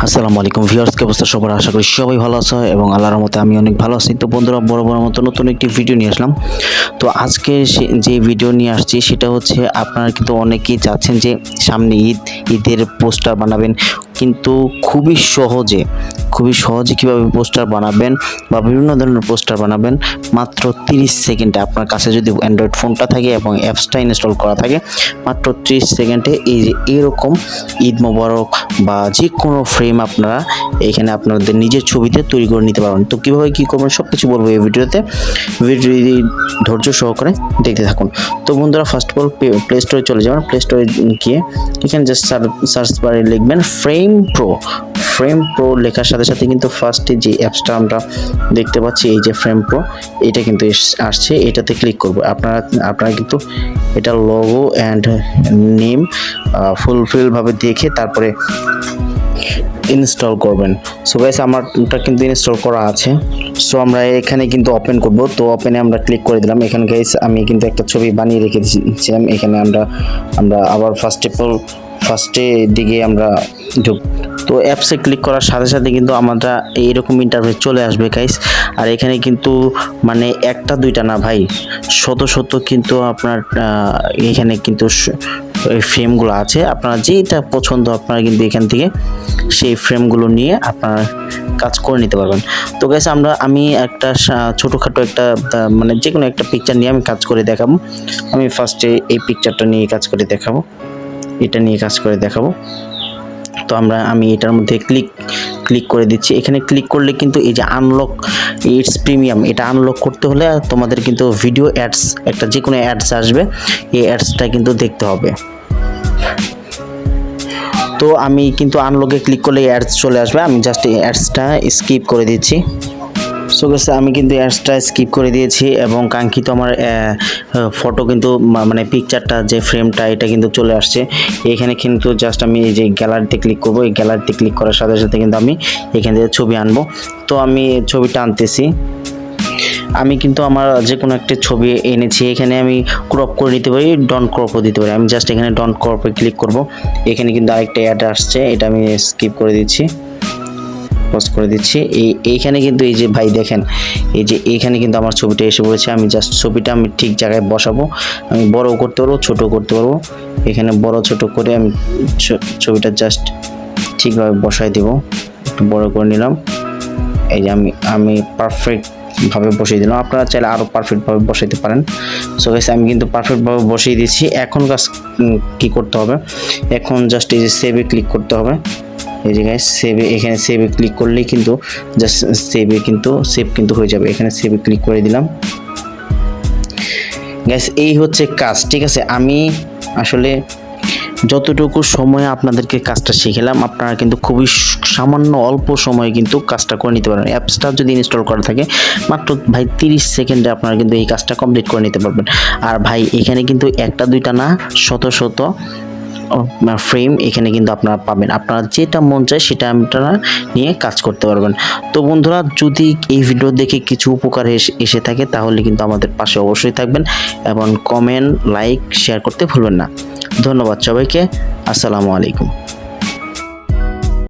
আসসালামু আলাইকুম ভিউয়ার্স, কি অবস্থা সবার? আশা করি সবাই ভালো আছো এবং আল্লাহর রহমতে আমি অনেক ভালো আছি। তো বন্ধুরা, বরাবরের মতো নতুন একটি ভিডিও নিয়ে আসলাম। তো আজকে যে ভিডিও নিয়ে আসছি সেটা হচ্ছে, আপনারা কিন্তু অনেকেই চাচ্ছেন যে সামনে ঈদের পোস্টার বানাবেন, কিন্তু খুবই সহজে কিভাবে পোস্টার বানাবেন বা বিভিন্ন ধরনের পোস্টার বানাবেন মাত্র 30 সেকেন্ডে। আপনার কাছে যদি অ্যান্ড্রয়েড ফোনটা থাকে এবং অ্যাপসটা ইনস্টল করা থাকে, মাত্র 30 সেকেন্ডে এই যে এরকম ঈদ মোবারক বা যে কোনো ফ্রেম আপনারা এখানে আপনাদের নিজের ছবিতে তৈরি করে নিতে পারবেন। তো কীভাবে কী করবেন সব কিছু বলবো এই ভিডিওতে। ভিডিওটি ধৈর্য সহকারে দেখতে থাকুন। তো বন্ধুরা, ফার্স্ট অফ অল প্লে স্টোরে চলে যাবেন। প্লে স্টোরে গিয়ে এখানে জাস্ট সার্চ বারে লিখবেন ফ্রেম প্রো লেখার সাথে সাথে কিন্তু ফার্স্টে যে অ্যাপসটা আমরা দেখতে পাচ্ছি, এই যে ফ্রেম প্রো, এটা কিন্তু আসছে। এটাতে ক্লিক করবো। আপনারা কিন্তু এটা লোগো অ্যান্ড নেম ফুলফিলভাবে দেখে তারপরে ইনস্টল করবেন। সো গাইস, আমারটা কিন্তু ইনস্টল করা আছে। সো আমরা এখানে কিন্তু ওপেন করব। তো ওপেনে আমরা ক্লিক করে দিলাম। এখানে গাইস আমি কিন্তু একটা ছবি বানিয়ে রেখে দিয়েছিলাম। এখানে আমরা আবার ফার্স্টে দিকে আমরা ঢুক। তো অ্যাপসে ক্লিক করার সাথে সাথে কিন্তু আমরা এইরকম ইন্টারফেস চলে আসবে গাইস। আর এখানে কিন্তু মানে একটা দুইটা না ভাই, শত কিন্তু আপনার এখানে কিন্তু এই ফ্রেমগুলো আছে। আপনারা যেটা পছন্দ আপনারা কিন্তু এখান থেকে সেই ফ্রেমগুলো নিয়ে আপনারা কাজ করে নিতে পারবেন। তো গাইস, আমি একটা ছোটোখাটো একটা মানে যে কোনো একটা পিকচার নিয়ে আমি কাজ করে দেখাবো। আমি ফার্স্টে এই পিকচারটা নিয়ে কাজ করে দেখাবো, এটা নিয়ে কাজ করে দেখাবো। তো আমি এটার মধ্যে ক্লিক করে দিচ্ছি। এখানে ক্লিক করলে কিন্তু এই যে আনলক ইটস প্রিমিয়াম, এটা আনলক করতে হলে তোমাদের কিন্তু ভিডিও অ্যাডস, একটা যে কোনো অ্যাডস আসবে, এই অ্যাডসটা কিন্তু দেখতে হবে। তো আমি কিন্তু আনলকে ক্লিক করলে অ্যাডস চলে আসবে। আমি জাস্ট এই অ্যাডসটা স্কিপ করে দিচ্ছি। সো গাইস, আমি কিন্তু অ্যাডসটা স্কিপ করে দিয়েছি এবং কাঙ্ক্ষিত আমার ফটো কিন্তু মানে পিকচারটা যে ফ্রেমটা এটা কিন্তু চলে আসছে। এখানে কিন্তু জাস্ট আমি এই যে গ্যালারিতে ক্লিক করব। এই গ্যালারিতে ক্লিক করার সাথে সাথে কিন্তু আমি এখান থেকে ছবি আনবো। তো আমি ছবিটা আনতেছি। আমি কিন্তু আমার যে কোনো একটা ছবি এনেছি, এখানে আমি ক্রপ করে নিতে পারি, ডন ক্রপও দিতে পারি। আমি জাস্ট এখানে ডন ক্রপে ক্লিক করব। এখানে কিন্তু আরেকটা অ্যাড আসছে, এটা আমি স্কিপ করে দিচ্ছি, পজ করে দিচ্ছি। এইখানে কিন্তু এই যে ভাই দেখেন, এই যে এইখানে কিন্তু আমার ছবিটা এসে পড়েছে। আমি জাস্ট ছবিটা আমি ঠিক জায়গায় বসাবো। আমি বড়ও করতে পারবো, ছোটো করতে পারবো। এখানে বড় ছোট করে আমি ছবিটা জাস্ট ঠিকভাবে বসাই দেব। একটু বড় করে নিলাম। এই যে আমি পারফেক্টভাবে বসিয়ে দিলাম। আপনারা চাইলে আরও পারফেক্টভাবে বসাইতে পারেন। সো গাইস, আমি কিন্তু পারফেক্টভাবে বসিয়ে দিচ্ছি। এখন কাজ কী করতে হবে? এখন জাস্ট এই যে সেভে ক্লিক করতে হবে। এই যে গাইস, এখানে সেভে ক্লিক করলেই কিন্তু জাস্ট সেভ কিন্তু হয়ে যাবে। এখানে সেভে ক্লিক করে দিলাম। গাইস, এই হচ্ছে কাজ, ঠিক আছে? আমি আসলে যতটুকু সময়ে আপনাদেরকে কাজটা শিখেলাম, আপনারা কিন্তু খুবই সামান্য অল্প সময়ে কিন্তু কাজটা করে নিতে পারবেন। অ্যাপসটা যদি ইনস্টল করা থাকে, মাত্র ভাই 30 সেকেন্ডে আপনারা কিন্তু এই কাজটা কমপ্লিট করে নিতে পারবেন। আর ভাই, এখানে কিন্তু একটা দুইটা না, শত ফ্রেম এখানে কিন্তু আপনারা পাবেন। আপনারা যেটা মন চায় সেটা আপনারা নিয়ে কাজ করতে পারবেন। তো বন্ধুরা, যদি এই ভিডিও দেখে কিছু উপকার এসে থাকে, তাহলে কিন্তু আমাদের পাশে অবশ্যই থাকবেন এবং কমেন্ট, লাইক, শেয়ার করতে ভুলবেন না। ধন্যবাদ সবাইকে। আসসালামু আলাইকুম।